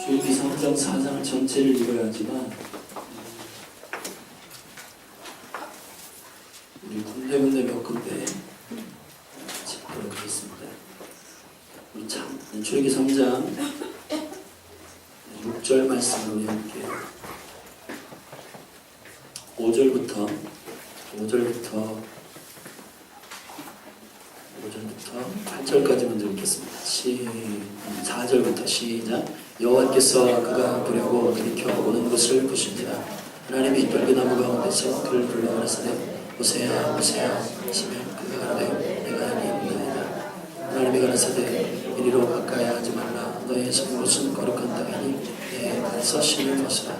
주일기 3장 4장 전체를 읽어야지만 우리 군데군데 몇 군데 짚도록 하겠습니다. 우리 참 주일기 3장 6절 말씀으로 해볼게요. 5절부터 8절까지 먼저 읽겠습니다. 4절부터 시작. 여호와께서 그가 보려고 들이켜 오는 것을 보십니다. 하나님이 떨기나무 가운데서 그를 불러 가라사대 보세요 보세요 하시며 그가 가라되 내가 여기 있나이다. 하나님이 가라사대 이리로 가까이 하지 말라. 너의 선 곳은 거룩한 땅이니 내 발에서 신을 벗으라.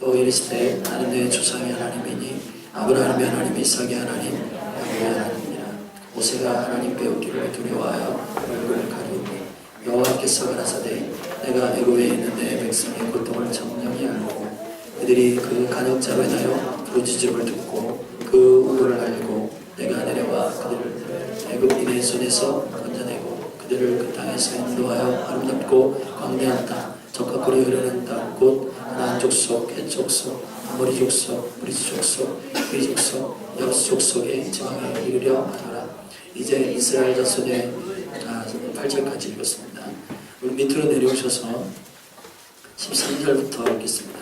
또 이르시되 나는 내 조상의 하나님이니 아브라함의 하나님 이삭의 하나님 야곱의 하나님이라. 모세가 하나님 배우기를 두려워하여 얼굴을 가리우니 여호와께서 가라사대 내가 애굽에 있는 내 백성의 고통을 정령히 알고 그들이 그 간역자로 인하여 부르짖음을 듣고 그 우를 알고 내가 내려와 그들을 애굽인의 손에서 건져내고 그들을 그 땅에서 인도하여 아름답고 광대한 땅 적합거리 흐르는 땅 곧 가나안 족속, 헷 족속, 아모리 족속, 브리스 족속, 히위 족속, 여스 족속의 지방에 이르려 하노라. 이제 이스라엘 자손의 8절까지 읽었습니다. 우리 밑으로 내려오셔서 13절부터 읽겠습니다.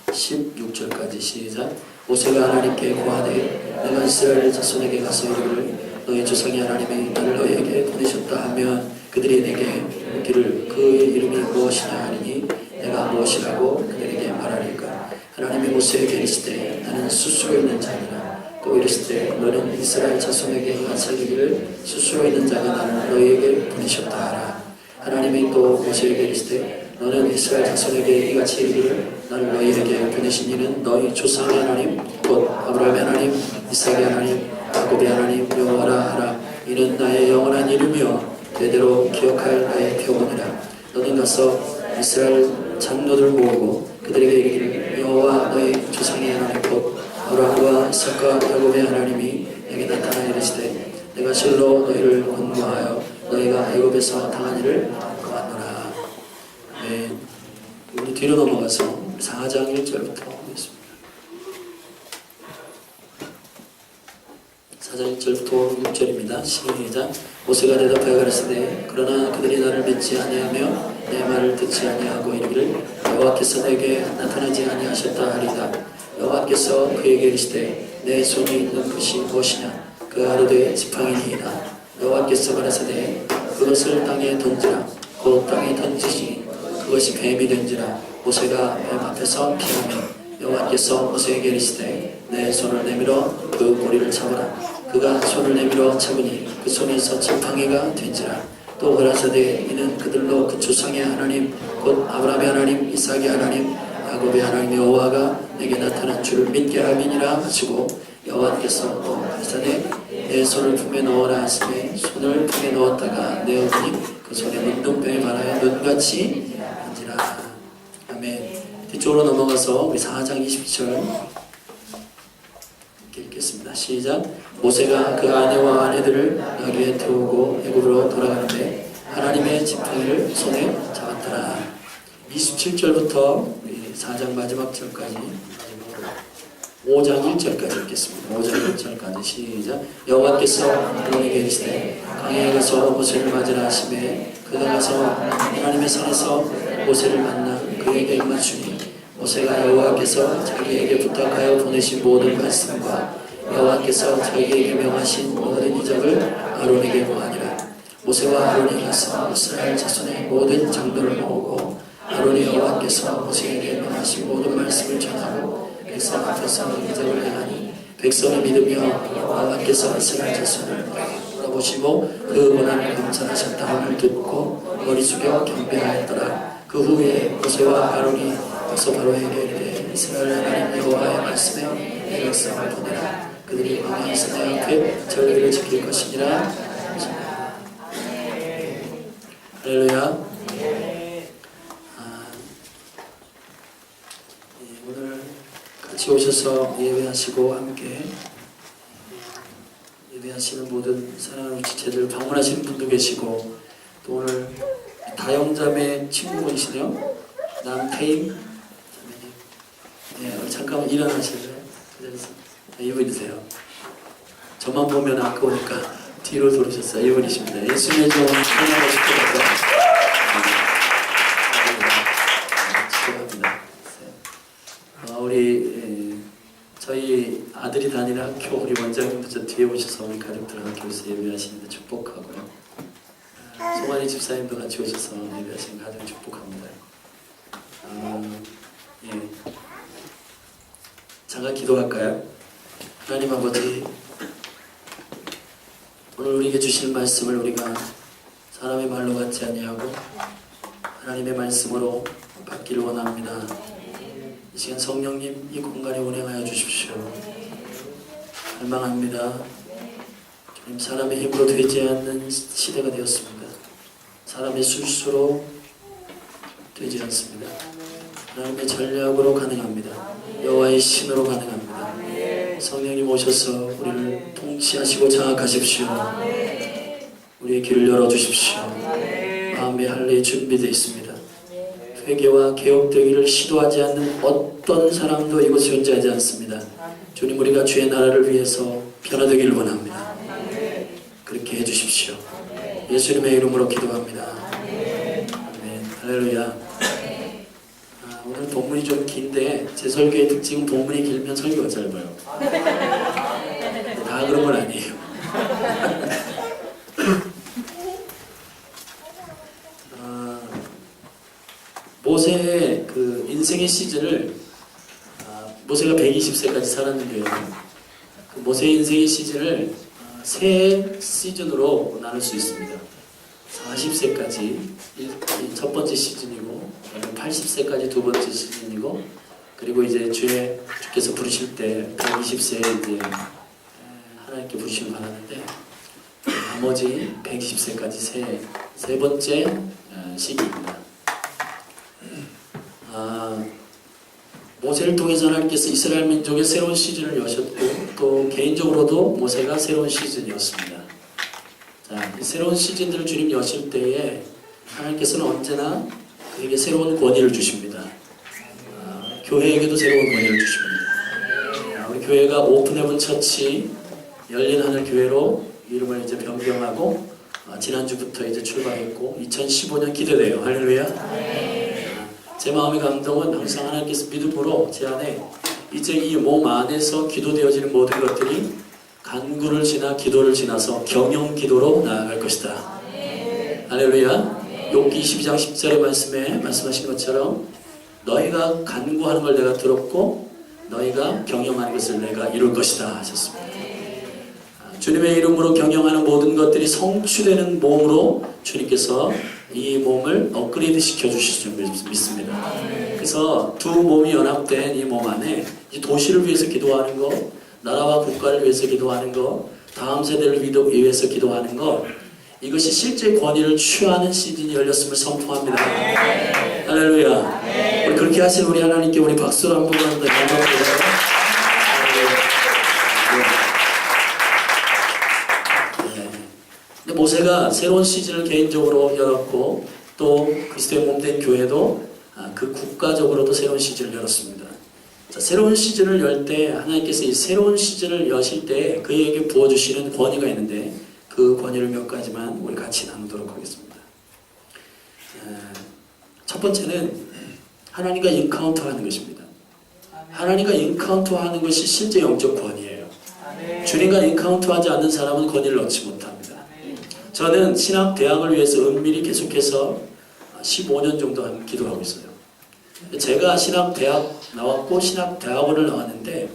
16절까지 시작. 모세가 하나님께 고하되 내가 이스라엘 자손에게 가서 이르기를 너희 조상의 하나님이 나를 너희에게 보내셨다 하면 그들이 내게 묻기를 그의 이름이 무엇이냐 하리니 내가 무엇이라고 그들에게 말하리까. 하나님이 모세에게 이르시되 나는 스스로 있는 자니라. 또 이르시되 너는 이스라엘 자손에게 이르기를 스스로 있는 자가 나를 너희에게 보내셨다 하라. 하나님이 또 모세에게 이르시되 너는 이스라엘 자손에게 이같이 이르기를 나를 너희에게 보내신 이는 너희 조상의 하나님 곧 아브라함의 하나님 이삭의 하나님 야곱의 하나님 여호와라 하라. 이는 나의 영원한 이름이요 대대로 기억할 나의 표본이라. 너는 가서 이스라엘 장로들을 모으고 그들에게 이르기를 여호와 너희 조상의 하나님 곧 아브라함과 이삭과 야곱의 하나님이 내게 나타나 이르시되 내가 실로 너희를 권고하여 너희가 애굽에서 당한 일을 보았노라. 네, 우리 뒤로 넘어가서 4장 1절부터 보겠습니다. 4장 1절부터 6절입니다. 시작. 모세가 대답하여 가라사대 그러나 그들이 나를 믿지 아니하며 내 말을 듣지 아니하고 이르기를 여호와께서 내게 나타나지 아니하셨다 하리다. 여호와께서 그에게 이르시되 내 손에 있는 것이 무엇이냐. 그 아르되 지팡이니이다. 여호와께서 가라사대 그것을 땅에 던지라. 곧 땅에 던지지 그것이 뱀이 된지라. 모세가 뱀 앞에서 피하며 여호와께서 모세에게 이르시되 내 손을 내밀어 그 꼬리를 잡으라. 그가 손을 내밀어 잡으니 그 손에서 지팡이가 된지라. 또 가라사대 이는 그들로 그 조상의 하나님 곧 아브라함의 하나님 이삭의 하나님 야곱의 하나님 여호와가 내게 나타난 줄을 믿게 함이니라 하시고 여호와께서 또 가라사대 내 손을 품에 넣어라 하시되 손을 품에 넣었다가 내어보니 그 손에 눈동병에 말하여 눈같이 한지라. 아멘. 뒤쪽으로 넘어가서 우리 4장 20절 읽겠습니다. 시작. 모세가 그 아내와 아내들을 나귀에 태우고 애굽으로 돌아가는데 하나님의 지팡이를 손에 잡았더라. 27절부터 4장 마지막 절까지 5장 1절까지 읽겠습니다. 5장 1절까지 시작. 여호와께서 아론에게 이르시되 강야에 가서 모세를 맞으라 하시매 그가 가서 하나님의 산에서 모세를 만나 그에게 맞추니 모세가 여호와께서 자기에게 부탁하여 보내신 모든 말씀과 여호와께서 자기에게 명하신 모든 이적을 아론에게 보하니라. 모세와 아론이 가서 이스라엘 자손의 모든 장로를 모으고 아론이 여호와께서 모세에게 명하신 모든 말씀을 전하고 백성 앞에서 이적을 행하니 백성이 믿으며 여호와께서 이스라엘 자손을 돌아보시고 그 고난을 감찰하셨다함을 듣고 머리 숙여 경배하였더라. 그 후에 모세와 아론이 가서 바로에게 이르되 이스라엘 하나님 여호와의 말씀에 내 백성을 보내라. 그들이 광야에서 내 앞에 절기를 지킬 것이니라. 할렐루야. 오늘 같이 오셔서 예배하시고 함께 예배하시는 모든 사랑하는 지체들 방문하시는 분도 계시고 또 오늘 다영자매 친구분이시네요. 남태임 네, 잠깐만 일어나실래요? 그래서 이분이세요. 저만 보면 아까우니까 뒤로 돌으셨어요. 이분이십니다. 예수님의 좀 찬양하고 싶어서 축하합니다. 우리 저희 아들이 다니는 학교 우리 원장님도 저 뒤에 오셔서 우리 가족들 학교에서 예배하시는데 축복하고요. 송환이 집사님도 같이 오셔서 예배하시는 가정 축복합니다. 예. 잠깐 기도할까요? 하나님 아버지, 오늘 우리에게 주실 말씀을 우리가 사람의 말로 같지 아니하고 하나님의 말씀으로 받기를 원합니다. 이 시간 성령님 이 공간에 운행하여 주십시오. 갈망합니다. 주님, 사람의 힘으로 되지 않는 시대가 되었습니다. 사람의 술수로 되지 않습니다. 하나님의 전략으로 가능합니다. 여호와의 신으로 가능합니다. 성령님 오셔서 우리를 통치하시고 장악하십시오. 우리의 길을 열어주십시오. 마음의 할례 준비되어 있습니다. 회개와 개혁되기를 시도하지 않는 어떤 사람도 이곳에 존재하지 않습니다. 주님, 우리가 주의 나라를 위해서 변화되기를 원합니다. 그렇게 해주십시오. 예수님의 이름으로 기도합니다. 아멘. 할렐루야. 오늘 본문이 좀 긴데 제 설교의 특징은 본문이 길면 설교가 짧아요. 다 그런 건 아니에요. 모세의 그 인생의 시즌을 모세가 120세까지 살았는데요. 그 모세의 인생의 시즌을 세 시즌으로 나눌 수 있습니다. 40세까지 첫 번째 시즌이고 80세까지 두 번째 시즌이고, 그리고 이제 주께서 부르실 때 120세에 이제 하나님께 부르심을 받았는데 나머지 120세까지 세 번째 시기입니다. 모세를 통해서 하나님께서 이스라엘 민족의 새로운 시즌을 여셨고 또 개인적으로도 모세가 새로운 시즌이었습니다. 자, 이 새로운 시즌들을 주님 여실 때에 하나님께서는 언제나 그에게 새로운 권위를 주십니다. 교회에게도 새로운 권위를 주십니다. 우리 교회가 오픈헤븐 처치 열린 하늘 교회로 이름을 이제 변경하고 지난주부터 이제 출발했고 2015년 기대돼요. 할렐루야. 제 마음의 감동은 항상 하나님께서 믿음으로 제 안에 이제 이 몸 안에서 기도되어지는 모든 것들이 간구를 지나 기도를 지나서 경영 기도로 나아갈 것이다. 할렐루야. 욥기 22장 10절의 말씀에 말씀하신 것처럼 너희가 간구하는 걸 내가 들었고 너희가 경영하는 것을 내가 이룰 것이다 하셨습니다. 주님의 이름으로 경영하는 모든 것들이 성취되는 몸으로 주님께서 이 몸을 업그레이드 시켜주실 줄 믿습니다. 그래서 두 몸이 연합된 이 몸 안에 이 도시를 위해서 기도하는 것, 나라와 국가를 위해서 기도하는 것, 다음 세대를 위해서 기도하는 것, 이것이 실제 권위를 취하는 시즌이 열렸음을 선포합니다. 할렐루야. 우리 그렇게 하신 우리 하나님께 우리 박수를 한번 하는데 감사합니다. 모세가 새로운 시즌을 개인적으로 열었고 또 그리스도의 몸된 교회도 그 국가적으로도 새로운 시즌을 열었습니다. 자, 새로운 시즌을 열 때 하나님께서 이 새로운 시즌을 여실 때 그에게 부어주시는 권위가 있는데 그 권위를 몇 가지만 우리 같이 나누도록 하겠습니다. 첫 번째는 하나님과 인카운터하는 것입니다. 하나님과 인카운터하는 것이 실제 영적 권위예요. 주님과 인카운터하지 않는 사람은 권위를 얻지 못합니다. 저는 신학대학을 위해서 은밀히 계속해서 15년 정도 기도하고 있어요. 제가 신학대학 나왔고 신학대학원을 나왔는데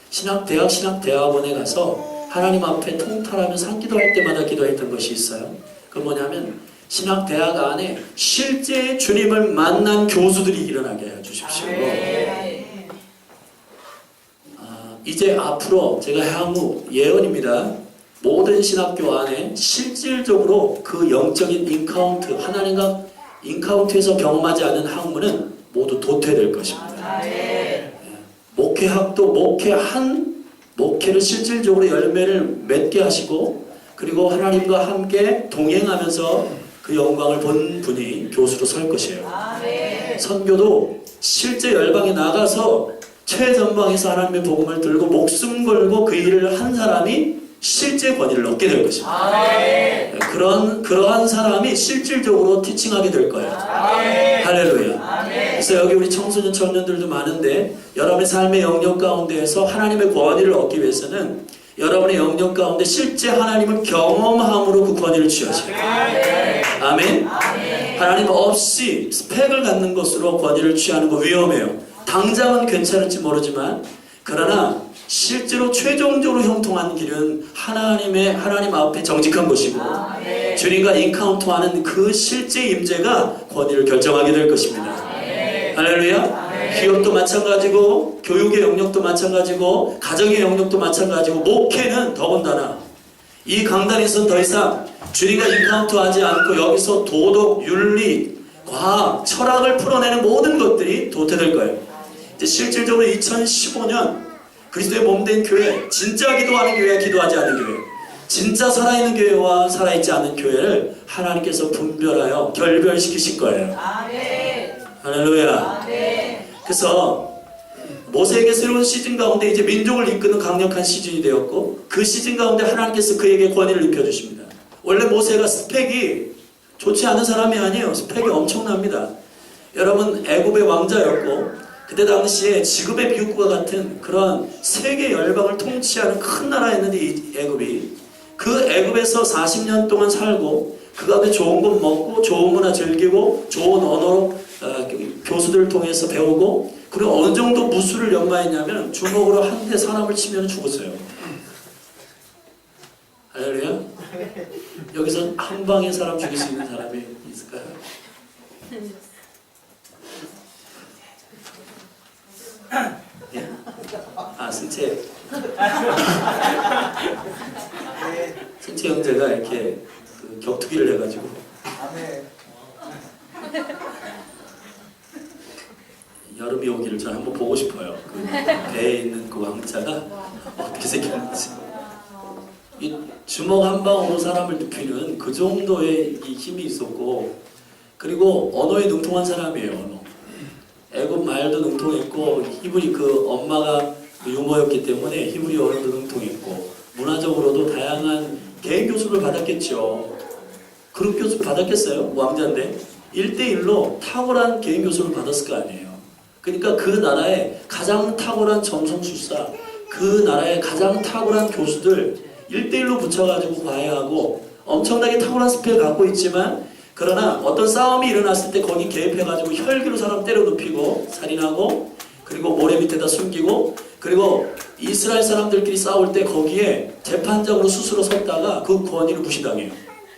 신학대학원에 가서 하나님 앞에 통탈하면서 한 기도할 때마다 기도했던 것이 있어요. 그건 뭐냐면 신학대학 안에 실제 주님을 만난 교수들이 일어나게 해주십시오. 이제 앞으로 제가 향후 예언입니다. 모든 신학교 안에 실질적으로 그 영적인 인카운트, 하나님과 인카운트에서 경험하지 않은 학문은 모두 도태될 것입니다. 목회학도 목회를 실질적으로 열매를 맺게 하시고 그리고 하나님과 함께 동행하면서 그 영광을 본 분이 교수로 설 것이에요. 선교도 실제 열방에 나가서 최전방에서 하나님의 복음을 들고 목숨 걸고 그 일을 한 사람이 실제 권위를 얻게 될 것입니다. 그러한 사람이 실질적으로 티칭하게 될 거예요. 할렐루야. 그래서 여기 우리 청소년 청년들도 많은데 여러분의 삶의 영역 가운데에서 하나님의 권위를 얻기 위해서는 여러분의 영역 가운데 실제 하나님을 경험함으로 그 권위를 취하시고 아멘. 하나님 없이 스펙을 갖는 것으로 권위를 취하는 거 위험해요. 당장은 괜찮을지 모르지만 그러나 실제로 최종적으로 형통하는 길은 하나님 앞에 정직한 것이고 주님과 인카운터하는 그 실제 임재가 권위를 결정하게 될 것입니다. 할렐루야. 기업도 마찬가지고 교육의 영역도 마찬가지고 가정의 영역도 마찬가지고 목회는 더군다나 이 강단에서는 더 이상 주님과 인카운터하지 않고 여기서 도덕, 윤리, 과학, 철학을 풀어내는 모든 것들이 도태될 거예요. 이제 실질적으로 2015년 그리스도의 몸된 교회, 진짜 기도하는 교회와 기도하지 않는 교회, 진짜 살아있는 교회와 살아있지 않는 교회를 하나님께서 분별하여 결별시키실 거예요. 할렐루야. 그래서 모세에게 새로운 시즌 가운데 이제 민족을 이끄는 강력한 시즌이 되었고 그 시즌 가운데 하나님께서 그에게 권위를 입혀주십니다. 원래 모세가 스펙이 좋지 않은 사람이 아니에요. 스펙이 엄청납니다. 여러분 애굽의 왕자였고 그때 당시에 지금의 미국과 같은 그런 세계 열방을 통치하는 큰 나라였는데 이 애굽이 그 애굽에서 40년 동안 살고 그 가운데 좋은 것 먹고 좋은 문화 즐기고 좋은 언어로 교수들을 통해서 배우고 그리고 어느 정도 무술을 연마했냐면 주먹으로 한 대 사람을 치면 죽었어요. 할렐루야. 여기서 한 방에 사람 죽일 수 있는 사람이 있을까요? 예? 아, 승채. 승채 형제가 이렇게 그 격투기를 해가지고. 여름이 오기를 저는 한번 보고 싶어요. 그 배에 있는 그 왕자가 어떻게 생겼는지. 이 주먹 한 방으로 사람을 눕히는 그 정도의 이 힘이 있었고, 그리고 언어에 능통한 사람이에요. 언어. 애굽 말도 능통했고 히브리 그 엄마가 유모였기 때문에 히브리 언어도 능통했고 문화적으로도 다양한 개인 교수를 받았겠죠. 그룹 교수 받았겠어요? 왕자인데 1대1로 탁월한 개인 교수를 받았을 거 아니에요. 그러니까 그 나라의 가장 탁월한 점성술사, 그 나라의 가장 탁월한 교수들 1대1로 붙여가지고 과외하고 엄청나게 탁월한 스펙을 갖고 있지만 그러나 어떤 싸움이 일어났을 때 거기 개입해가지고 혈기로 사람 때려 눕히고 살인하고 그리고 모래 밑에다 숨기고 그리고 이스라엘 사람들끼리 싸울 때 거기에 재판장으로 스스로 섰다가 그 권위를 무시당해요.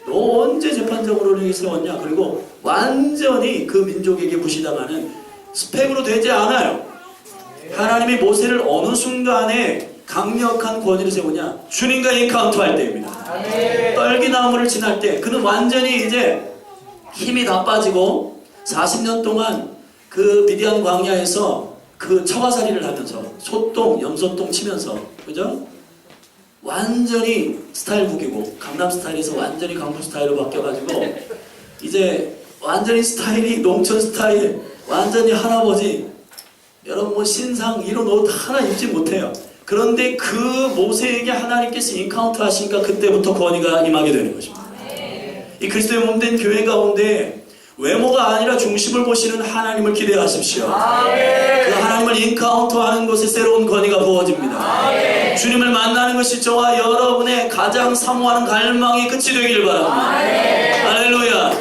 너 언제 재판장으로 세웠냐? 그리고 완전히 그 민족에게 무시당하는 스펙으로 되지 않아요. 하나님이 모세를 어느 순간에 강력한 권위를 세우냐? 주님과 인카운터 할 때입니다. 떨기나무를 지날 때 그는 완전히 이제 힘이 다 빠지고 40년 동안 그 미디안 광야에서 그 처가살이를 하면서 소똥, 염소똥 치면서 그죠? 완전히 스타일 구기고 강남 스타일에서 완전히 강북 스타일로 바뀌어가지고 이제 완전히 스타일이 농촌 스타일 완전히 할아버지 여러분 뭐 신상 이런 옷 하나 입지 못해요. 그런데 그 모세에게 하나님께서 인카운트 하시니까 그때부터 권위가 임하게 되는 것입니다. 이 그리스도의 몸된 교회 가운데 외모가 아니라 중심을 보시는 하나님을 기대하십시오. 그 하나님을 인카운터하는 곳에 새로운 권위가 부어집니다. 주님을 만나는 것이 저와 여러분의 가장 사모하는 갈망이 끝이 되길 바랍니다. 할렐루야.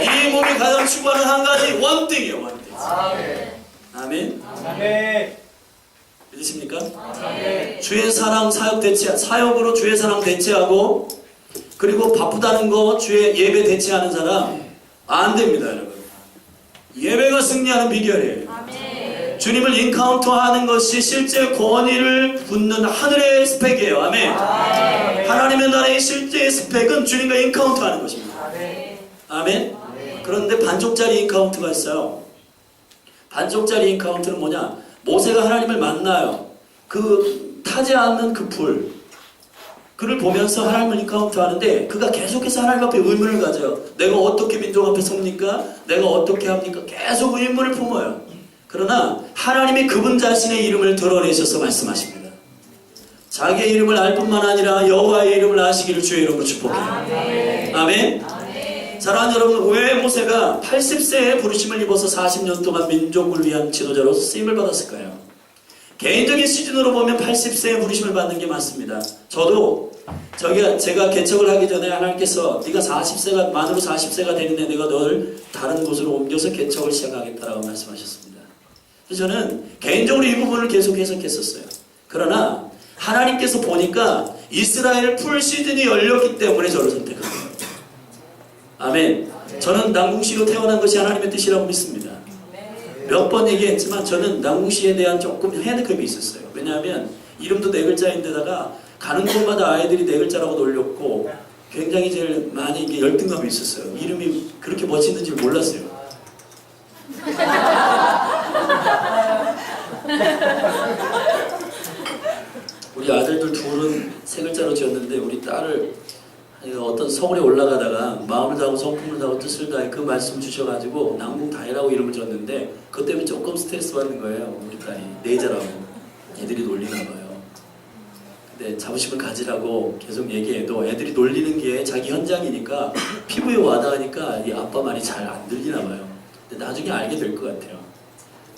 이 몸이 가장 추구하는 한 가지 원띵이에요. 원띵. 아멘. 믿으십니까? 주의 사랑 사역으로 주의 사랑 대체하고 그리고 바쁘다는 거 주의 예배 대체하는 사람 안 됩니다, 여러분. 예배가 승리하는 비결이에요. 주님을 인카운터하는 것이 실제 권위를 붙는 하늘의 스펙이에요. 아멘. 하나님의 나라의 실제 스펙은 주님과 인카운터하는 것입니다. 아멘. 그런데 반쪽짜리 인카운터가 있어요. 반쪽짜리 인카운터는 뭐냐? 모세가 하나님을 만나요. 그 타지 않는 그 불, 그를 보면서 하나님을 인카운트하는데 그가 계속해서 하나님 앞에 의문을 가져요. 내가 어떻게 민족 앞에 섭니까? 내가 어떻게 합니까? 계속 의문을 품어요. 그러나 하나님이 그분 자신의 이름을 드러내셔서 말씀하십니다. 자기의 이름을 알 뿐만 아니라 여호와의 이름을 아시기를 주의 이름으로 축복해요. 아멘. 아멘. 사랑하는 여러분, 왜 모세가 80세에 부르심을 입어서 40년 동안 민족을 위한 지도자로 쓰임을 받았을까요? 개인적인 시즌으로 보면 80세에 부르심을 받는 게 맞습니다. 저도 제가 개척을 하기 전에 하나님께서 네가 40세가 만으로 40세가 되는데 내가 너를 다른 곳으로 옮겨서 개척을 시작하겠다라고 말씀하셨습니다. 그래서 저는 개인적으로 이 부분을 계속 해석했었어요. 그러나 하나님께서 보니까 이스라엘 풀 시즌이 열렸기 때문에 저를 선택한 거예요. 아멘. 저는 남궁시로 태어난 것이 하나님의 뜻이라고 믿습니다. 몇 번 얘기했지만 저는 남궁시에 대한 조금 핸디캡이 있었어요. 왜냐하면 이름도 4글자인데다가 가는 곳마다 아이들이 4글자라고 놀렸고 굉장히 제일 많이 이게 열등감이 있었어요. 이름이 그렇게 멋있는지 몰랐어요. 우리 아들들 둘은 3글자로 지었는데 우리 딸을 어떤 서울에 올라가다가 마음을 다하고 성품을 다하고 뜻을 다해 그 말씀 주셔가지고 남궁다혜라고 이름을 줬는데 그것 때문에 조금 스트레스 받는 거예요. 우리 딸이 내자라고 애들이 놀리나 봐요. 근데 자부심을 가지라고 계속 얘기해도 애들이 놀리는 게 자기 현장이니까 피부에 와닿으니까 이 아빠 말이 잘 안 들리나 봐요. 근데 나중에 알게 될 것 같아요.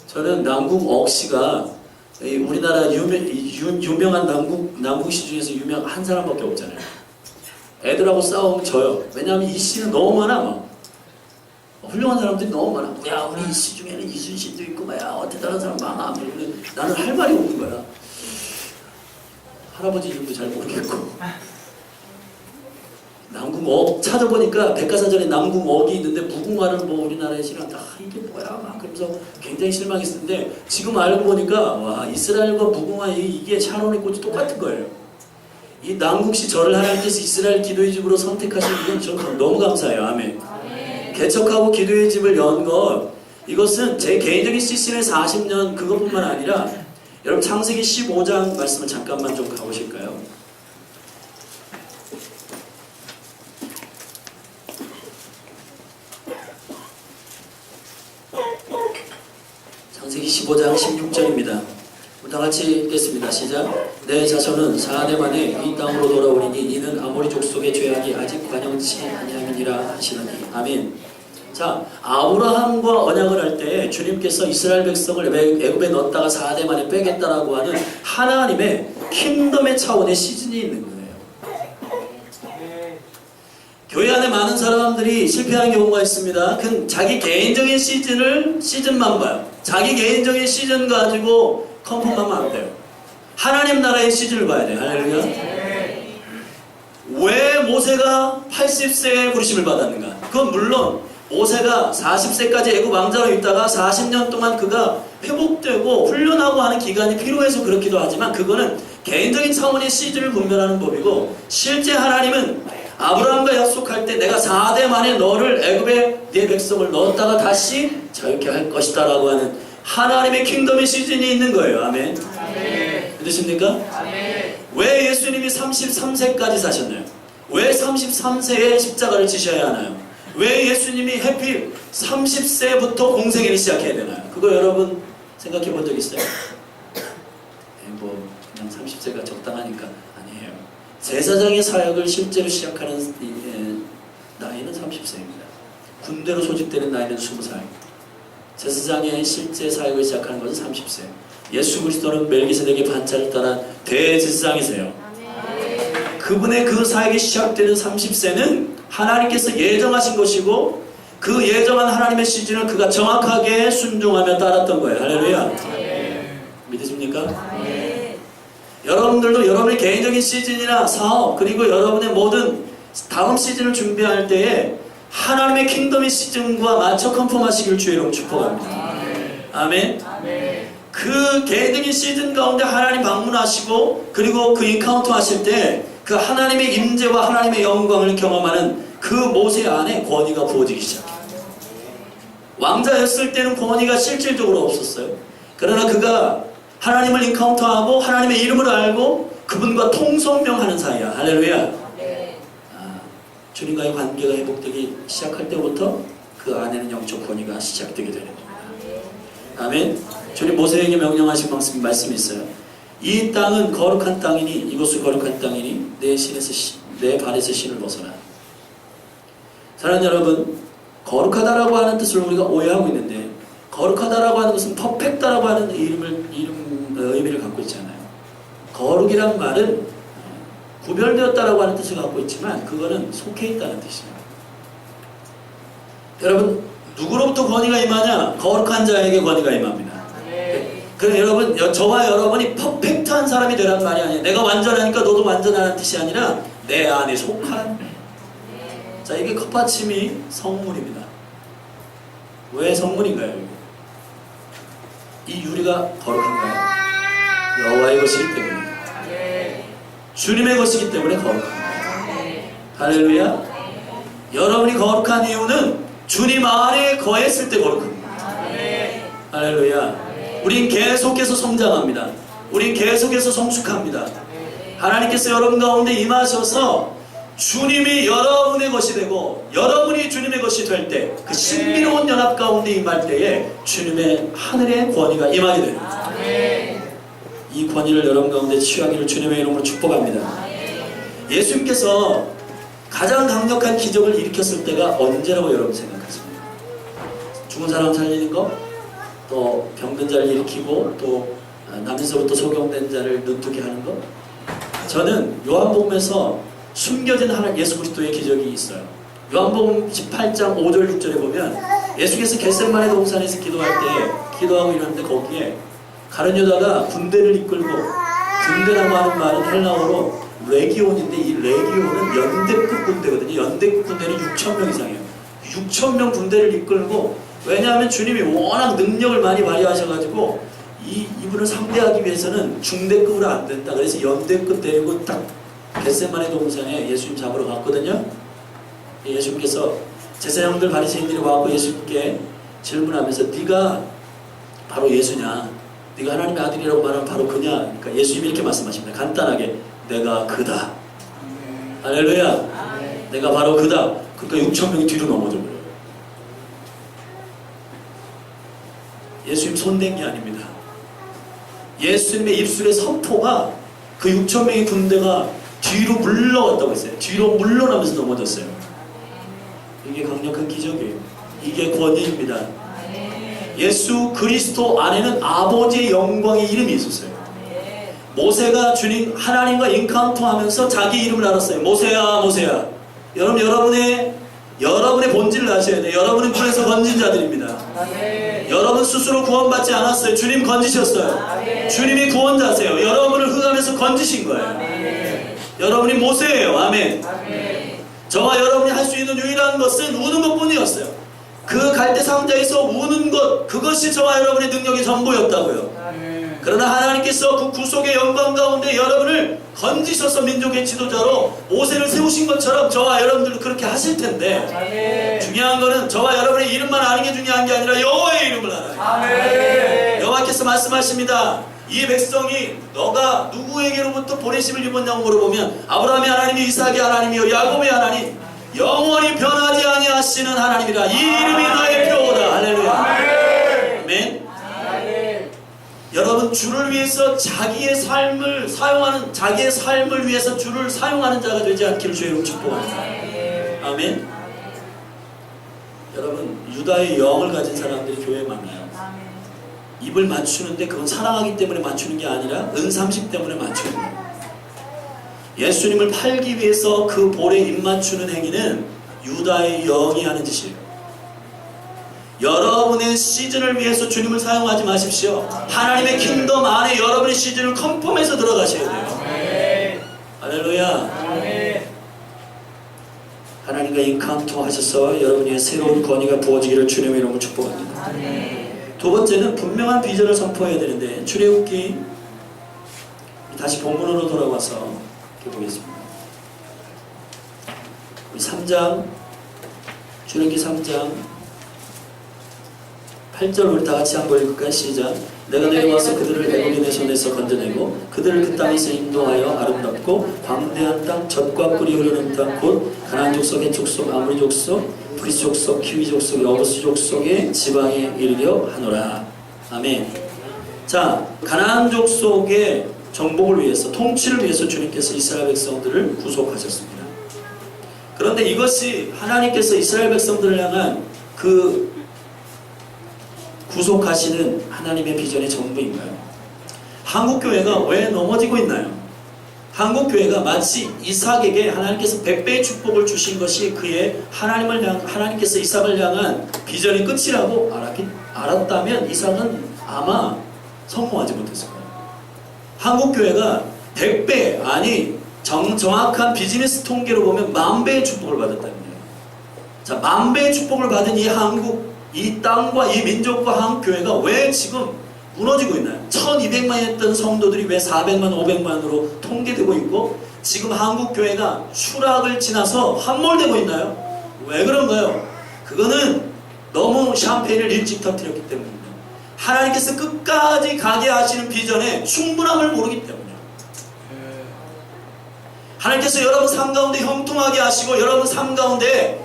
저는 남궁옥씨가 우리나라 유명한 남궁씨 중에서 유명 한 사람밖에 없잖아요. 애들하고 싸우면 져요. 왜냐하면 이 씨는 너무 많아. 훌륭한 사람들이 너무 많아. 야, 우리 이 씨 중에는 이순신도 있고 야 어떻게 다른 사람 많아. 나는 할 말이 없는 거야. 할아버지 이름도 잘 모르겠고. 남궁옥 찾아보니까 백과사전에 남궁옥이 있는데 무궁화는 뭐 우리나라에 싫어한다. 이게 뭐야 막 그러면서 굉장히 실망했었는데 지금 알고 보니까 와 이스라엘과 무궁화 이게 샤론의 꽃이 똑같은 거예요. 이 남궁시 저를 하나님께서 이스라엘 기도의 집으로 선택하신 건 저는 너무 감사해요. 아멘. 개척하고 기도의 집을 연 것, 이것은 제 개인적인 시즌의 40년 그것뿐만 아니라 여러분 창세기 15장 말씀을 잠깐만 좀 가보실까요? 창세기 15장 16절입니다. 다 같이 읽겠습니다. 시작. 내 자손은 4대 만에 이 땅으로 돌아오리니 이는 아모리 족속의 죄악이 아직 관영치 아니함이니라 하시느니. 아멘. 자, 아브라함과 언약을 할 때 주님께서 이스라엘 백성을 애굽에 넣었다가 4대 만에 빼겠다라고 하는 하나님의 킹덤의 차원의 시즌이 있는 거예요. 교회 안에 많은 사람들이 실패한 경우가 있습니다. 그건 자기 개인적인 시즌만 봐요. 자기 개인적인 시즌 가지고 컨펌하면 안 돼요. 하나님 나라의 시즌을 봐야 돼요. 할렐루야. 왜 모세가 80세에 부르심을 받았는가? 그건 물론 모세가 40세까지 애굽 왕자로 있다가 40년 동안 그가 회복되고 훈련하고 하는 기간이 필요해서 그렇기도 하지만 그거는 개인적인 차원의 시즌을 분별하는 법이고 실제 하나님은 아브라함과 약속할 때 내가 4대 만에 너를 애굽에 네 백성을 넣었다가 다시 자유케 할 것이다 라고 하는 하나님의 킹덤의 시즌이 있는 거예요. 아멘. 믿으십니까? 아멘. 왜 예수님이 33세까지 사셨나요? 왜 33세에 십자가를 지셔야 하나요? 왜 예수님이 해필 30세부터 공생애를 시작해야 되나요? 그거 여러분 생각해 본 적 있어요? 뭐 그냥 30세가 적당하니까 아니에요. 제사장의 사역을 실제로 시작하는 나이는 30세입니다. 군대로 소집되는 나이는 20살. 제사장의 실제 사역을 시작하는 것은 30세. 예수 그리스도는 멜기세덱의 반차를 따라 대제사장이세요. 그분의 그 사역이 시작되는 30세는 하나님께서 예정하신 것이고 그 예정한 하나님의 시즌을 그가 정확하게 순종하며 따랐던 거예요. 할렐루야. 믿으십니까? 여러분들도 여러분의 개인적인 시즌이나 사업 그리고 여러분의 모든 다음 시즌을 준비할 때에 하나님의 킹덤의 시즌과 맞춰 컨펌하시길 주의 이름으로 축복합니다. 아멘. 그 개인적인 시즌 가운데 하나님 방문하시고 그리고 그 인카운터 하실 때 그 하나님의 임재와 하나님의 영광을 경험하는 그 모세 안에 권위가 부어지기 시작해요. 왕자였을 때는 권위가 실질적으로 없었어요. 그러나 그가 하나님을 인카운터하고 하나님의 이름을 알고 그분과 통성명하는 사이야. 할렐루야. 네. 주님과의 관계가 회복되기 시작할 때부터 그 안에는 영적 권위가 시작되게 되는 겁니다. 아멘. 주님 모세에게 명령하신 말씀이 있어요. 이 땅은 거룩한 땅이니 이곳은 거룩한 땅이니 내 발에서 신을 벗어나. 사랑하는 여러분, 거룩하다라고 하는 뜻을 우리가 오해하고 있는데, 거룩하다라고 하는 것은 퍼펙트라고 하는 의미를 갖고 있잖아요. 거룩이란 말은 구별되었다라고 하는 뜻을 갖고 있지만 그거는 속해 있다는 뜻이에요. 여러분, 누구로부터 권위가 임하냐? 거룩한 자에게 권위가 임합니다. 그럼 여러분, 저와 여러분이 퍼펙트한 사람이 되라는 말이 아니에요. 내가 완전하니까 너도 완전하다는 뜻이 아니라 내 안에 속한. 자, 이게 컵받침이 성물입니다. 왜 성물인가요? 이 유리가 거룩한가요? 여호와의 것이기 때문에. 주님의 것이기 때문에 거룩합니다. 할렐루야. 여러분이 거룩한 이유는 주님 안에 거했을 때 거룩합니다. 할렐루야. 우린 계속해서 성장합니다. 우린 계속해서 성숙합니다. 하나님께서 여러분 가운데 임하셔서 주님이 여러분의 것이 되고 여러분이 주님의 것이 될 때, 그 신비로운 연합 가운데 임할 때에 주님의 하늘의 권위가 임하게 됩니다. 이 권위를 여러분 가운데 취하기를 주님의 이름으로 축복합니다. 예수님께서 가장 강력한 기적을 일으켰을 때가 언제라고 여러분 생각하십니까? 죽은 사람 살리는 거, 또 병든 자를 일으키고, 또 남에서부터 소경된 자를 눈뜨게 하는 거. 저는 요한복음에서 숨겨진 하나님 예수 그리스도의 기적이 있어요. 요한복음 18장 5절 6절에 보면 예수께서 겟세마네 동산에서 기도할 때 기도하고 이러는데 거기에 가룟 유다가 군대를 이끌고, 군대라고 하는 말은 헬라어로 레기온인데 이 레기온은 연대급 군대거든요. 연대급 군대는 6,000명 이상이에요. 6,000명 군대를 이끌고, 왜냐하면 주님이 워낙 능력을 많이 발휘하셔가지고 이분을 상대하기 위해서는 중대급으로 안 된다. 그래서 연대급 데리고 딱 겟세마네 동산에 예수님 잡으러 갔거든요. 예수님께서 제사장들 바리새인들이 와서 예수님께 질문하면서 네가 바로 예수냐? 네가 하나님의 아들이라고 말하면 바로 그냐? 그러니까 예수님이 이렇게 말씀하십니다. 간단하게 내가 그다. 할렐루야. 내가 바로 그다. 그러니까 6,000명이 뒤로 넘어져 버려요. 예수님 손댄 게 아닙니다. 예수님의 입술의 선포가 그 6,000명의 군대가 뒤로 물러갔다고 했어요. 뒤로 물러나면서 넘어졌어요. 이게 강력한 기적이에요. 이게 권위입니다. 예수 그리스도 안에는 아버지의 영광의 이름이 있었어요. 모세가 주님 하나님과 인카운터하면서 자기 이름을 알았어요. 모세야 모세야. 여러분의 본질을 아셔야 돼요. 여러분은 불에서 건진 자들입니다. 여러분 스스로 구원받지 않았어요. 주님 건지셨어요. 주님이 구원자세요. 여러분을 흑암에서 건지신 거예요. 여러분이 모세예요. 아멘. 저와 여러분이 할 수 있는 유일한 것은 우는 것뿐이었어요. 그 갈대 상자에서 우는 것, 그것이 저와 여러분의 능력의 전부였다고요. 그러나 하나님께서 그 구속의 영광 가운데 여러분을 건지셔서 민족의 지도자로 모세를 세우신 것처럼 저와 여러분들도 그렇게 하실 텐데, 중요한 것은 저와 여러분의 이름만 아는 게 중요한 게 아니라 여호와의 이름을 알아요. 여호와께서 말씀하십니다. 이 백성이 너가 누구에게로부터 보내심을 입었냐고 물어보면 아브라함의 하나님이, 이삭의 하나님이요 야곱의 하나님, 영원히 변하지 아니하시는 하나님이라. 이 이름이 너의 표어다. 할렐루야. 아멘. 여러분, 주를 위해서 자기의 삶을 위해서 주를 사용하는 자가 되지 않기를 주의 이름으로 축복합니다. 아멘. 여러분, 유다의 영을 가진 사람들이 교회에 많아요. 입을 맞추는데 그건 사랑하기 때문에 맞추는 게 아니라 은삼식 때문에 맞추는 거예요. 예수님을 팔기 위해서 그 볼에 입 맞추는 행위는 유다의 영이 하는 짓이에요. 여러분의 시즌을 위해서 주님을 사용하지 마십시오. 하나님의 킹덤 안에 여러분의 시즌을 컨펌해서 들어가셔야 돼요. 할렐루야. 하나님과 인카운터 하셔서 여러분의 새로운 권위가 부어지기를 주님의 이름으로 축복합니다. 두 번째는 분명한 비전을 선포해야 되는데, 출애굽기 다시 본문으로 돌아와서 보겠습니다. 우리 3장, 출애굽기 3장 8절 우리 다 같이 한번 읽을까요? 시작. 내가 내려와서 그들을 애굽인의 손에서 건져내고 그들을 그 땅에서 인도하여 아름답고 광대한 땅, 젖과 꿀이 흐르는 땅, 곧 가나안 족속, 헷 족속, 아모리 족속, 브리스 족속, 키위 족속, 여부스 족속의 지방에 이르려 하노라. 아멘. 자, 가나안 족속의 정복을 위해서, 통치를 위해서 주님께서 이스라엘 백성들을 구속하셨습니다. 그런데 이것이 하나님께서 이스라엘 백성들을 향한 그 구속하시는 하나님의 비전의 전부인가요? 한국교회가 왜 넘어지고 있나요? 한국교회가 마치 이삭에게 하나님께서 100배의 축복을 주신 것이 그의 하나님께서 이삭을 향한 비전의 끝이라고 알았다면 이삭은 아마 성공하지 못했을 거예요. 한국교회가 100배, 아니 정확한 비즈니스 통계로 보면 10,000배의 축복을 받았다는 거예요. 자, 10,000배의 축복을 받은 이 한국, 이 땅과 이 민족과 한국교회가 왜 지금 무너지고 있나요? 1200만이었던 성도들이 왜 400만, 500만으로 통계되고 있고 지금 한국교회가 추락을 지나서 함몰되고 있나요? 왜 그런가요? 그거는 너무 샴페인을 일찍 터뜨렸기 때문입니다. 하나님께서 끝까지 가게 하시는 비전에 충분함을 모르기 때문이에요. 하나님께서 여러분 삶 가운데 형통하게 하시고 여러분 삶 가운데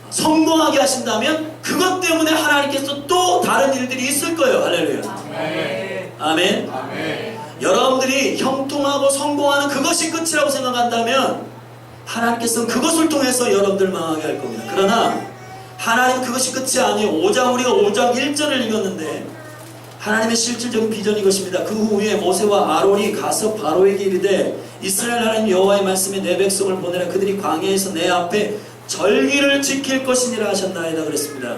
성공하게 하신다면 그것 때문에 하나님께서 또 다른 일들이 있을 거예요. 할렐루야. 아멘. 아멘. 아멘. 여러분들이 형통하고 성공하는 그것이 끝이라고 생각한다면 하나님께서는 그것을 통해서 여러분들 망하게 할 겁니다. 그러나 하나님 그것이 끝이 아니에요. 우리가 5장 1절을 읽었는데 하나님의 실질적인 비전이 이것입니다. 그 후에 모세와 아론이 가서 바로에게 이르되 이스라엘 하나님 여호와의 말씀에 내 백성을 보내라. 그들이 광야에서 내 앞에 절기를 지킬 것이니라 하셨나이다 그랬습니다.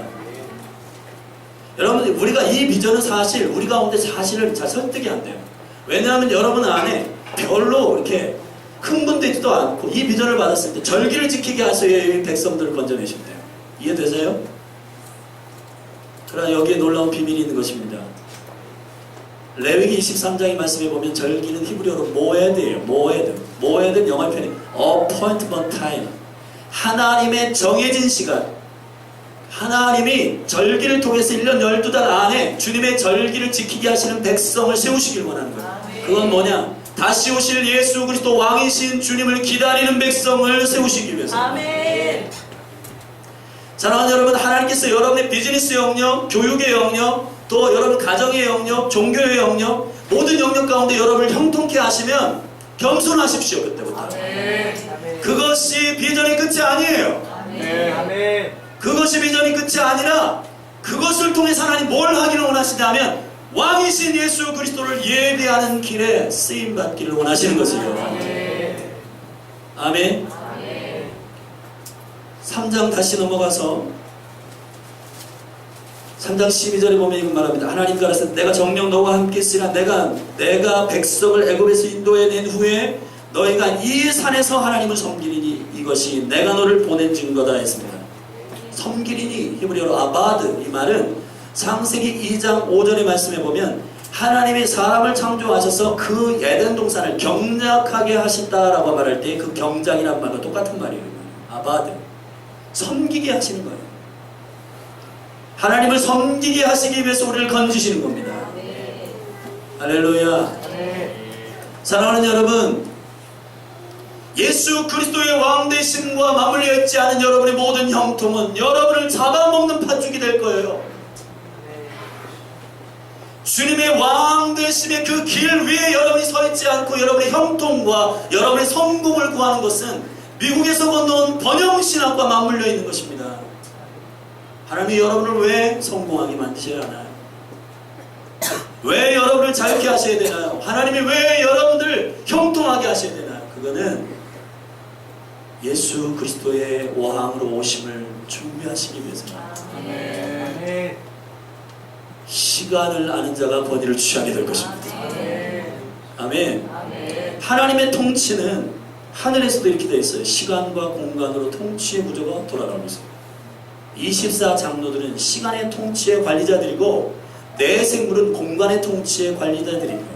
여러분, 우리가 이 비전은 사실 우리 가운데 사실을 잘 설득이 안 돼요. 왜냐하면 여러분 안에 별로 이렇게 흥분되지도 않고 이 비전을 받았을 때 절기를 지키게 하셔야 이 백성들을 건져내시면 돼요. 이해되세요? 그러나 여기에 놀라운 비밀이 있는 것입니다. 레위기 23장의 말씀에 보면 절기는 히브리어로 모에드예요. 모에드 영어 표현이 appointment time. 하나님의 정해진 시간, 하나님이 절기를 통해서 1년 12달 안에 주님의 절기를 지키게 하시는 백성을 세우시길 원하는 거예요. 그건 뭐냐? 다시 오실 예수 그리스도 왕이신 주님을 기다리는 백성을 세우시기 위해서. 아멘. 사랑하는 여러분, 하나님께서 여러분의 비즈니스 영역, 교육의 영역, 또 여러분 가정의 영역, 종교의 영역, 모든 영역 가운데 여러분을 형통케 하시면 겸손하십시오. 그때부터. 아멘. 그것이 비전의 끝이 아니에요. 아멘. 그것이 비전의 끝이 아니라 그것을 통해서 하나님 뭘 하기를 원하시냐면 왕이신 예수 그리스도를 예배하는 길에 쓰임받기를 원하시는 것이에요. 아멘. 3장 다시 넘어가서 3장 12절에 보면 이건 말합니다. 하나님 가라사대 내가 정녕 너와 함께 있으라. 내가 백성을 애굽에서 인도해낸 후에 너희가 이 산에서 하나님을 섬기리니 이것이 내가 너를 보낸 증거다 했습니다. 섬기리니 히브리어로 아바드, 이 말은 창세기 2장 5절의 말씀에 보면 하나님이 사람을 창조하셔서 그 에덴 동산을 경작하게 하신다라고 말할 때 그 경작이란 말과 똑같은 말이에요. 아바드, 섬기게 하시는 거예요. 하나님을 섬기게 하시기 위해서 우리를 건지시는 겁니다. 할렐루야. 사랑하는 여러분, 예수 그리스도의 왕되심과 맞물려 있지 않은 여러분의 모든 형통은 여러분을 잡아먹는 팥죽이 될 거예요. 주님의 왕되심의 그 길 위에 여러분이 서 있지 않고 여러분의 형통과 여러분의 성공을 구하는 것은 미국에서 건너온 번영신학과 맞물려 있는 것입니다. 하나님이 여러분을 왜 성공하게 만드셔야 하나요? 왜 여러분을 자유케 하셔야 되나요? 하나님이 왜 여러분들 형통하게 하셔야 되나요? 그거는 예수 그리스도의 왕으로 오심을 준비하시기 위해서입니다. 아멘. 시간을 아는 자가 권위를 취하게 될 것입니다. 아멘. 아멘. 하나님의 통치는 하늘에서도 이렇게 되어 있어요. 시간과 공간으로 통치의 구조가 돌아가고 있습니다. 24장로들은 시간의 통치의 관리자들이고 내 생물은 공간의 통치의 관리자들입니다.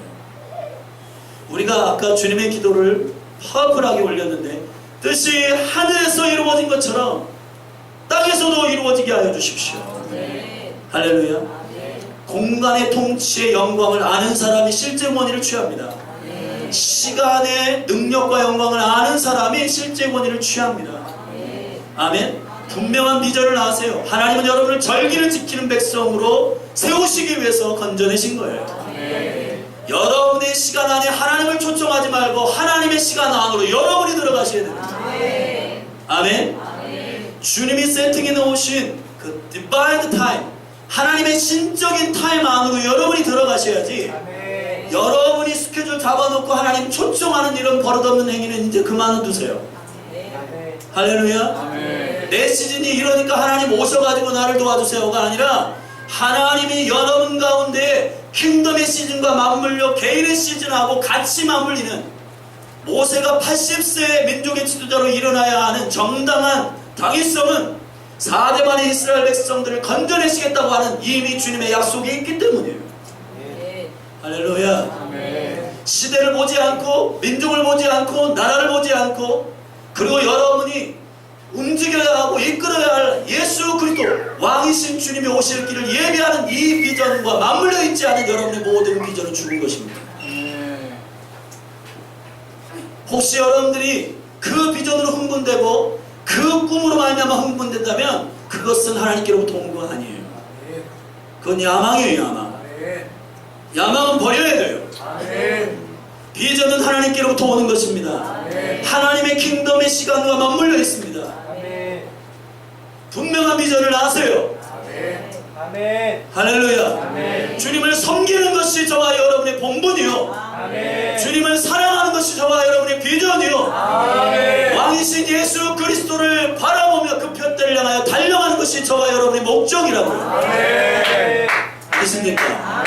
우리가 아까 주님의 기도를 파워풀하게 올렸는데 뜻이 하늘에서 이루어진 것처럼 땅에서도 이루어지게 하여 주십시오. 할렐루야. 공간의 통치의 영광을 아는 사람이 실제 권위를 취합니다. 시간의 능력과 영광을 아는 사람이 실제 권위를 취합니다. 아멘. 분명한 비전을 아세요. 하나님은 여러분을 절기를 지키는 백성으로 세우시기 위해서 건져내신 거예요. 여러분의 시간 안에 하나님을 초청하지 말고 하나님의 시간 안으로 여러분이 들어가셔야 됩니다. 아멘. 주님이 세팅해 놓으신 그 디바인 타임, 하나님의 신적인 타임 안으로 여러분이 들어가셔야지. 여러분이 스케줄 잡아놓고 하나님 초청하는 이런 버릇없는 행위는 이제 그만두세요. 할렐루야. 내 시즌이 이러니까 하나님 오셔가지고 나를 도와주세요가 아니라 하나님이 여러분 가운데 킹덤의 시즌과 맞물려 개인의 시즌하고 같이 맞물리는, 모세가 80세 민족의 지도자로 일어나야 하는 정당한 당위성은 4대만의 이스라엘 백성들을 건져내시겠다고 하는 이미 주님의 약속이 있기 때문이에요. 할렐루야. 시대를 보지 않고 민족을 보지 않고 나라를 보지 않고, 그리고 여러분이 움직여야 하고 이끌어야 할 예수 그리스도 왕이신 주님이 오실 길을 예비하는 이 비전과 맞물려 있지 않은 여러분의 모든 비전은 죽은 것입니다. 혹시 여러분들이 그 비전으로 흥분되고 그 꿈으로 말미암아 흥분된다면 그것은 하나님께로부터 온 거 아니에요. 그건 야망이에요. 야망. 야망은 버려야 돼요. 비전은 하나님께로부터 오는 것입니다. 하나님의 킹덤의 시간과 맞물려 있습니다. 분명한 비전을 아세요. 할렐루야. 주님을 섬기는 것이 저와 여러분의 본분이요, 주님을 사랑하는 것이 저와 여러분의 비전이요, 왕이신 예수 그리스도를 바라보며 그 푯대를 향하여 달려가는 것이 저와 여러분의 목적이라고요. 아십니까?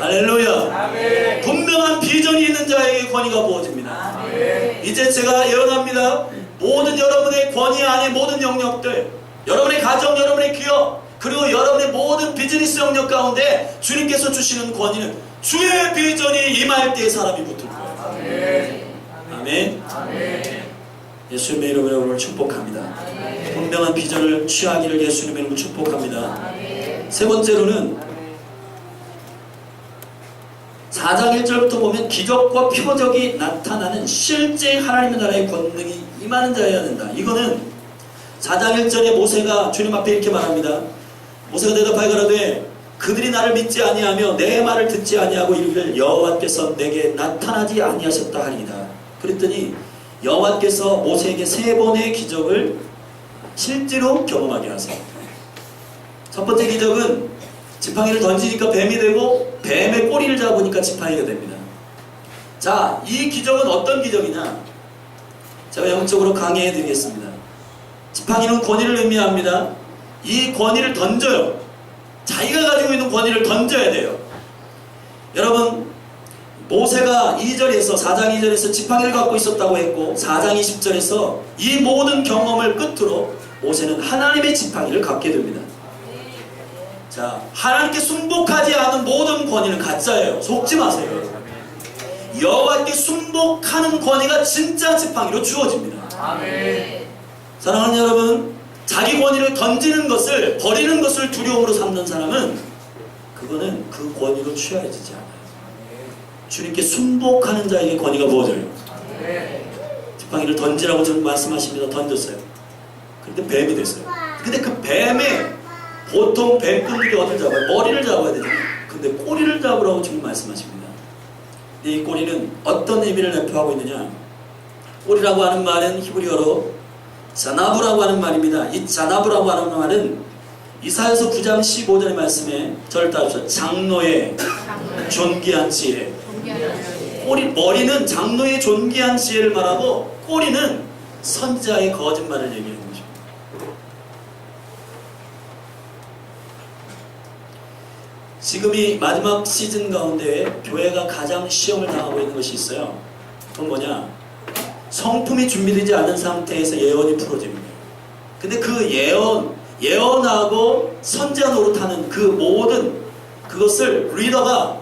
할렐루야. 분명한 비전이 있는 자에게 권위가 부어집니다. 이제 제가 예언합니다. 모든 여러분의 권위 안에 모든 영역들, 여러분의 가정, 여러분의 기업, 그리고 여러분의 모든 비즈니스 영역 가운데 주님께서 주시는 권위는 주의 비전이 임할 때에 사람이 붙을 거예요. 아멘. 예수님의 이름으로 여러분을 축복합니다. 분명한 비전을 취하기를 예수님의 이름으로 축복합니다. 세 번째로는 4장 1절부터 보면 기적과 표적이 나타나는 실제 하나님의 나라의 권능이 임하는 자여야 된다. 이거는 4장 1절에 모세가 주님 앞에 이렇게 말합니다. 모세가 대답하여 가로되 그들이 나를 믿지 아니하며 내 말을 듣지 아니하고 이르기를 여호와께서 내게 나타나지 아니하셨다 하리이다. 그랬더니 여호와께서 모세에게 3번의 기적을 실제로 경험하게 하세요. 첫 번째 기적은 지팡이를 던지니까 뱀이 되고 뱀의 꼬리를 잡으니까 지팡이가 됩니다. 자, 이 기적은 어떤 기적이냐? 제가 영적으로 강의해 드리겠습니다. 지팡이는 권위를 의미합니다. 이 권위를 던져요. 자기가 가지고 있는 권위를 던져야 돼요. 여러분, 모세가 2절에서 4장 2절에서 지팡이를 갖고 있었다고 했고 4장 20절에서 이 모든 경험을 끝으로 모세는 하나님의 지팡이를 갖게 됩니다. 자, 하나님께 순복하지 않은 모든 권위는 가짜예요. 속지 마세요. 여호와께 순복하는 권위가 진짜 지팡이로 주어집니다. 사랑하는 여러분, 자기 권위를 던지는 것을, 버리는 것을 두려움으로 삼는 사람은 그거는 그 권위로 취하여지지 않아요. 주님께 순복하는 자에게 권위가 부어져요. 지팡이를 던지라고 저는 말씀하십니다. 던졌어요. 근데 뱀이 됐어요. 근데 그 뱀에 보통 뱀꾼들이 어디를 잡아요? 머리를 잡아야 되잖아요. 근데 꼬리를 잡으라고 지금 말씀하십니다. 근데 이 꼬리는 어떤 의미를 내포하고 있느냐? 꼬리라고 하는 말은 히브리어로 자나부라고 하는 말입니다. 이 자나부라고 하는 말은 이사야서 9장 15절의 말씀에 저를 따르셔 장로의 존귀한 지혜. 머리는 장로의 존귀한 지혜를 말하고 꼬리는 선지자의 거짓말을 얘기하는 거죠. 지금이 마지막 시즌 가운데 교회가 가장 시험을 당하고 있는 것이 있어요. 그건 뭐냐? 성품이 준비되지 않은 상태에서 예언이 풀어집니다. 근데 그 예언하고 선지자 노릇하는 그 모든 그것을 리더가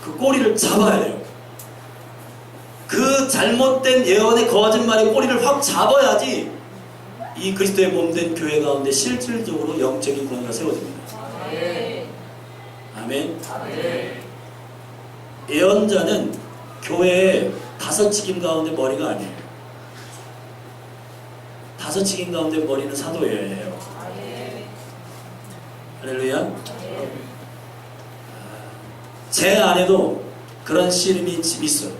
그 꼬리를 잡아야 돼요. 그 잘못된 예언의 거짓말의 꼬리를 확 잡아야지 이 그리스도의 몸된 교회 가운데 실질적으로 영적인 권위가 세워집니다. 아멘. 아멘. 예언자는 교회의 5직임 가운데 머리가 아니에요. 5직임 가운데 머리는 사도예요. 할렐루야. 제 안에도 그런 씨름이 있어요.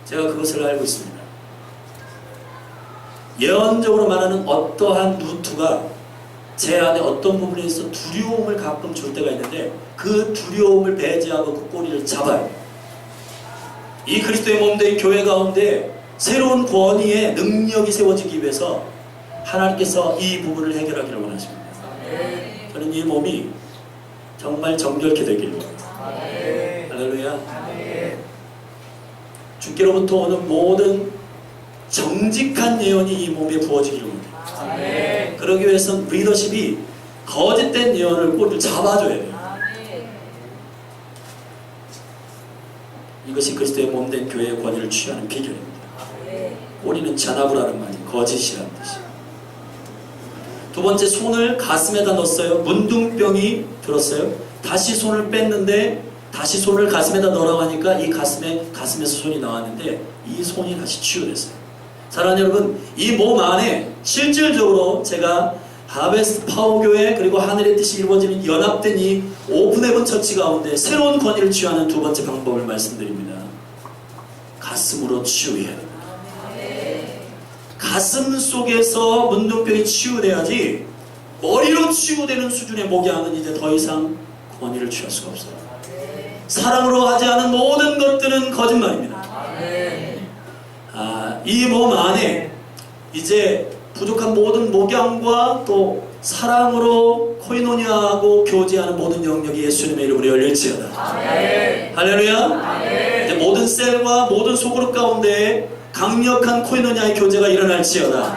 제가 그것을 알고 있습니다. 예언적으로 말하는 어떠한 루트가 제 안에 어떤 부분에 있어 두려움을 가끔 줄 때가 있는데 그 두려움을 배제하고 그 꼬리를 잡아요. 이 그리스도의 몸된 교회 가운데 새로운 권위의 능력이 세워지기 위해서 하나님께서 이 부분을 해결하기를 원하십니다. 저는 이 몸이 정말 정결케 되기를 원합니다. 할렐루야. 주께로부터 오는 모든 정직한 예언이 이 몸에 부어지기를 원합니다. 그러기 위해서는 리더십이 거짓된 예언을 꼬리를 잡아줘야 돼요. 이것이 그리스도의 몸된 교회의 권위를 취하는 비결입니다. 꼬리는 잔압이라는 말이 거짓이라는 뜻이에요. 두 번째, 손을 가슴에다 넣었어요. 문둥병이 들었어요. 다시 손을 뺐는데 다시 손을 가슴에다 넣으라고 하니까 이 가슴에서 손이 나왔는데 이 손이 다시 치유됐어요. 사랑하는 여러분, 이 몸 안에 실질적으로 제가 하베스트 파워교회 그리고 하늘의 뜻이 이루어지는 연합된 이 오픈헤븐 처치 가운데 새로운 권위를 취하는 두 번째 방법을 말씀드립니다. 가슴으로 치유해야 됩니다. 가슴 속에서 문둥병이 치유돼야지 머리로 치유되는 수준의 목양은 이제 더 이상 권위를 취할 수가 없어요. 사랑으로 하지 않은 모든 것들은 거짓말입니다. 이 몸 안에 이제 부족한 모든 목양과 또 사랑으로 코이노니아하고 교제하는 모든 영역이 예수님의 이름으로 열릴지어다. 할렐루야. 이제 모든 셀과 모든 소그룹 가운데 강력한 코이노니아의 교제가 일어날지어다.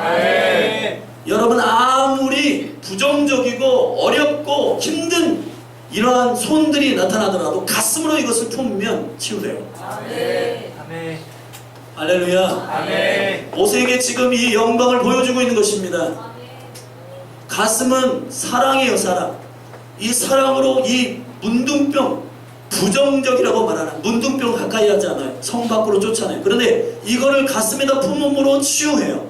여러분, 아무리 부정적이고 어렵고 힘든 이러한 손들이 나타나더라도 가슴으로 이것을 품으면 치유돼요. 할렐루야. 모세에게 지금 이 영광을 보여주고 있는 것입니다. 가슴은 사랑이에요. 사랑. 이 사랑으로 이 문둥병, 부정적이라고 말하는 문둥병 가까이 하지 않아요. 성 밖으로 쫓아내요. 그런데 이거를 가슴에다 품음으로 치유해요.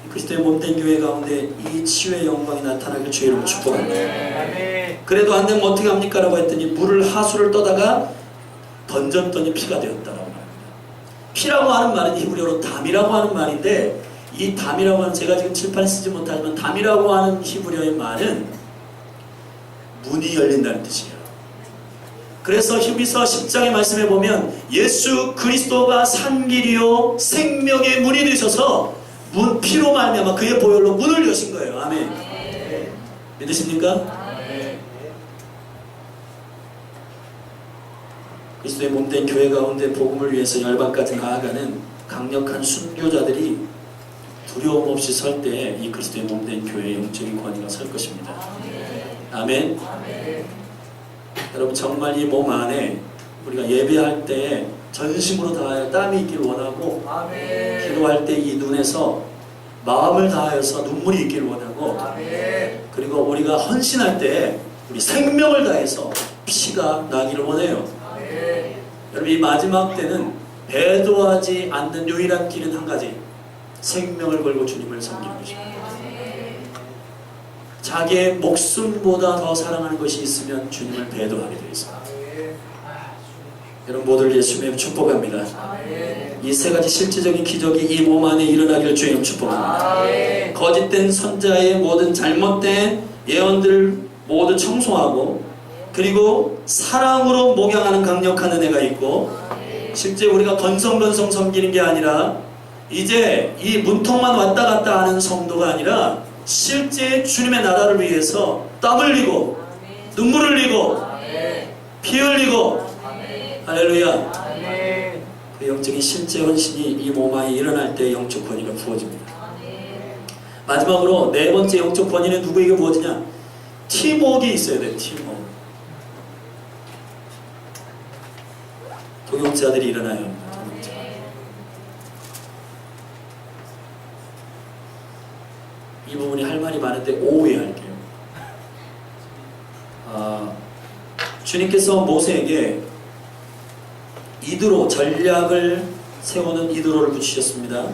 그리스도의 몸된 교회 가운데 이 치유의 영광이 나타나길 주의 이름으로 축복합니다. 그래도 안 되면 어떻게 합니까? 라고 했더니 물을 하수를 떠다가 던졌더니 피가 되었다라고 말합니다. 피라고 하는 말은 히브리어로 담이라고 하는 말인데, 이 담이라고 하는, 제가 지금 칠판에 쓰지 못하지만 담이라고 하는 히브리어의 말은 문이 열린다는 뜻이에요. 그래서 히브리서 10장의 말씀에 보면 예수 그리스도가 산길이요 생명의 문이 되셔서 피로 말미암아 그의 보혈로 문을 여신 거예요. 아멘. 믿으십니까? 그리스도의 몸된 교회 가운데 복음을 위해서 열방까지 나아가는 강력한 순교자들이 두려움 없이 설 때 이 그리스도의 몸된 교회의 영적인 권위가 설 것입니다. 아멘. 여러분, 정말 이 몸 안에 우리가 예배할 때 전심으로 다하여 땀이 있길 원하고, 기도할 때 이 눈에서 마음을 다하여서 눈물이 있길 원하고, 그리고 우리가 헌신할 때 우리 생명을 다해서 피가 나기를 원해요. 여러분, 이 마지막 때는 배도하지 않는 유일한 길은 한 가지, 생명을 걸고 주님을 섬기는 것입니다. 자기의 목숨보다 더 사랑하는 것이 있으면 주님을 배도하게 되어 있습니다. 여러분 모두를 예수님의 축복합니다. 이 세 가지 실질적인 기적이 이 몸 안에 일어나기를 주님 축복합니다. 거짓된 선자의 모든 잘못된 예언들을 모두 청소하고, 그리고 사랑으로 목양하는 강력한 은혜가 있고, 실제 우리가 건성건성 섬기는 게 아니라 이제 이 문턱만 왔다 갔다 하는 성도가 아니라 실제 주님의 나라를 위해서 땀 흘리고 눈물 흘리고 피 흘리고, 할렐루야. 그 영적인 실제 헌신이 이 몸 안에 일어날 때 영적 권위가 부어집니다. 마지막으로 네 번째 영적 권위는 누구에게 부어지냐? 팀워크가 있어야 돼요. 팀워크. 동역자들이 일어나야 합니다. 동역자. 이 부분이 할 말이 많은데 오후에 할게요. 주님께서 모세에게 이드로, 전략을 세우는 이드로를 붙이셨습니다.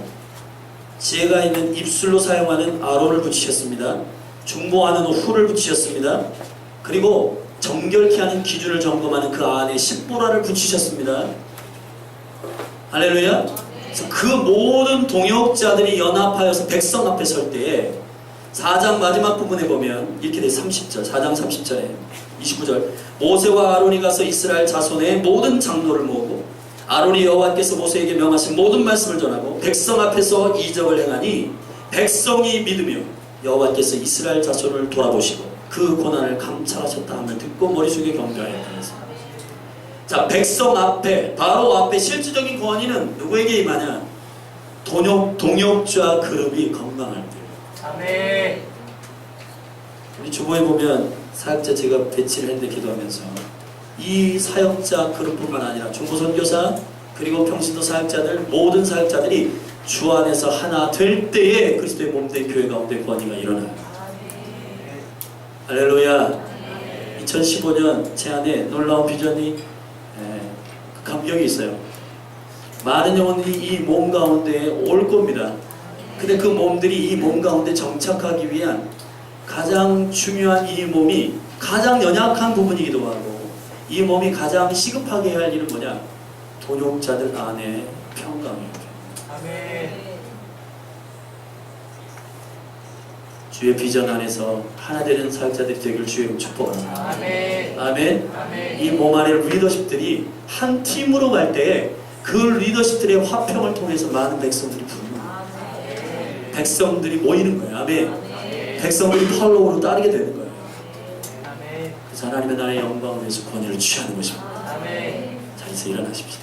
지혜가 있는 입술로 사용하는 아론을 붙이셨습니다. 중보하는 훌을 붙이셨습니다. 그리고 정결케 하는 기준을 점검하는 그 안에 십보라를 붙이셨습니다. 할렐루야. 그래서 그 모든 동역자들이 연합하여서 백성 앞에 설 때에 4장 마지막 부분에 보면 이렇게 돼. 30절, 4장 30절에 29절, 모세와 아론이 가서 이스라엘 자손의 모든 장로를 모으고 아론이 여호와께서 모세에게 명하신 모든 말씀을 전하고 백성 앞에서 이적을 행하니 백성이 믿으며 여호와께서 이스라엘 자손을 돌아보시고 그 고난을 감찰하셨다 하면 듣고 머리 숙여 경배하였다. 자, 백성 앞에, 바로 앞에 실질적인 권위는 누구에게 임하냐? 동역자 그룹이 건강할 때. 아멘. 우리 주보에 보면 사역자 제가 배치를 했는데 기도하면서 이 사역자 그룹뿐만 아니라 중보 선교사 그리고 평신도 사역자들 모든 사역자들이 주 안에서 하나 될 때에 그리스도의 몸된 교회 가운데 권위가 일어나요. 할렐루야. 2015년 제 안에 놀라운 비전이 감격이 있어요. 많은 영혼들이 이 몸 가운데 올 겁니다. 근데 그 몸들이 이 몸 가운데 정착하기 위한 가장 중요한 이 몸이 가장 연약한 부분이기도 하고 이 몸이 가장 시급하게 해야 할 일은 뭐냐? 동역자들 안에 평강이에요. 아멘. 주의 비전 안에서 하나 되는 사역자들이 되기를 주의 축복합니다. 아멘. 아멘. 아멘. 이 몸 안에 리더십들이 한 팀으로 갈 때에 그 리더십들의 화평을 통해서 많은 백성들이 부르는 거예요. 백성들이 모이는 거예요. 아멘. 백성들이 팔로우로 따르게 되는 거예요. 아멘. 그래서 하나님의 나라의 영광을 위해서 권위를 취하는 것입니다. 아멘. 자, 이제 일어나십시오.